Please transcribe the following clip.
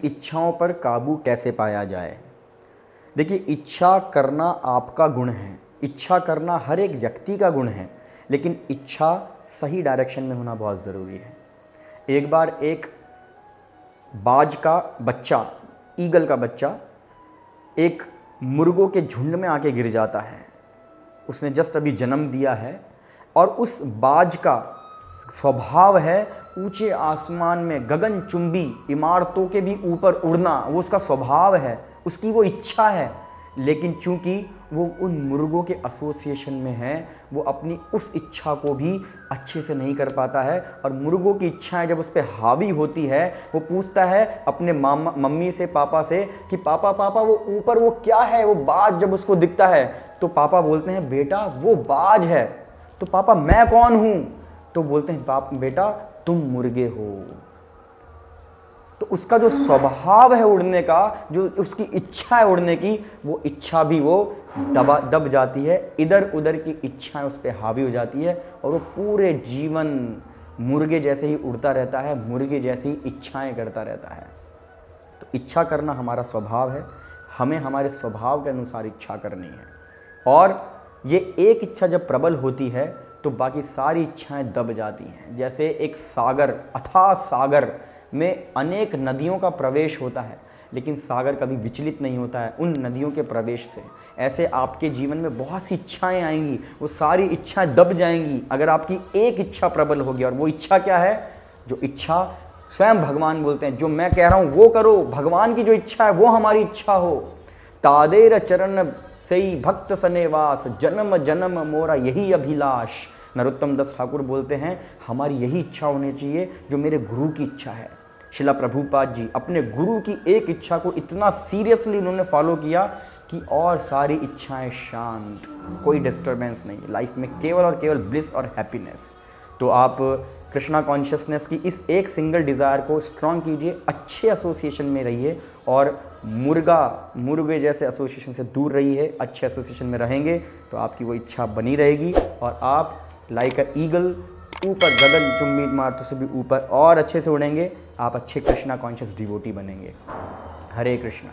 इच्छाओं पर काबू कैसे पाया जाए। देखिए, इच्छा करना आपका गुण है, इच्छा करना हर एक व्यक्ति का गुण है, लेकिन इच्छा सही डायरेक्शन में होना बहुत ज़रूरी है। एक बार एक बाज का बच्चा, ईगल का बच्चा एक मुर्गों के झुंड में आके गिर जाता है। उसने जस्ट अभी जन्म दिया है और उस बाज का स्वभाव है ऊंचे आसमान में गगनचुंबी इमारतों के भी ऊपर उड़ना, वो उसका स्वभाव है, उसकी वो इच्छा है। लेकिन चूंकि वो उन मुर्गों के एसोसिएशन में है, वो अपनी उस इच्छा को भी अच्छे से नहीं कर पाता है और मुर्गों की इच्छाएं जब उस पर हावी होती है, वो पूछता है अपने मम्मी से, पापा से कि पापा पापा वो ऊपर वो क्या है, वो बाज जब उसको दिखता है तो पापा बोलते हैं बेटा वो बाज है। तो पापा मैं कौन हूं? तो बोलते हैं बेटा तुम मुर्गे हो। तो उसका जो स्वभाव है उड़ने का, जो उसकी इच्छा है उड़ने की, वो इच्छा भी वो दब जाती है, इधर उधर की इच्छाएं उस पर हावी हो जाती है और वो पूरे जीवन मुर्गे जैसे ही उड़ता रहता है, मुर्गे जैसी इच्छाएं करता रहता है। तो इच्छा करना हमारा स्वभाव है, हमें हमारे स्वभाव के अनुसार इच्छा करनी है। और ये एक इच्छा जब प्रबल होती है तो बाकी सारी इच्छाएं दब जाती हैं। जैसे एक सागर, अथाह सागर में अनेक नदियों का प्रवेश होता है, लेकिन सागर कभी विचलित नहीं होता है उन नदियों के प्रवेश से। ऐसे आपके जीवन में बहुत सी इच्छाएं आएंगी, वो सारी इच्छाएं दब जाएंगी अगर आपकी एक इच्छा प्रबल होगी। और वो इच्छा क्या है? जो इच्छा स्वयं भगवान बोलते हैं, जो मैं कह रहा हूं वो करो, भगवान की जो इच्छा है वो हमारी इच्छा हो। तादेर चरण सई भक्त सनेवास, जन्म जन्म मोरा यही अभिलाष। नरोत्तम दास ठाकुर बोलते हैं हमारी यही इच्छा होनी चाहिए जो मेरे गुरु की इच्छा है। शिला प्रभुपाद जी अपने गुरु की एक इच्छा को इतना सीरियसली उन्होंने फॉलो किया कि और सारी इच्छाएं शांत, कोई डिस्टर्बेंस नहीं, लाइफ में केवल और केवल ब्लिस और हैप्पीनेस। तो आप कृष्णा कॉन्शियसनेस की इस एक सिंगल डिज़ायर को स्ट्रॉन्ग कीजिए, अच्छे एसोसिएशन में रहिए और मुर्गे जैसे एसोसिएशन से दूर रहिए। अच्छे एसोसिएशन में रहेंगे तो आपकी वो इच्छा बनी रहेगी और आप लाइक अ ईगल ऊपर गगनचुंबी इमारतों से भी ऊपर और अच्छे से उड़ेंगे। आप अच्छे कृष्णा कॉन्शियस डिवोटी बनेंगे। हरे कृष्णा।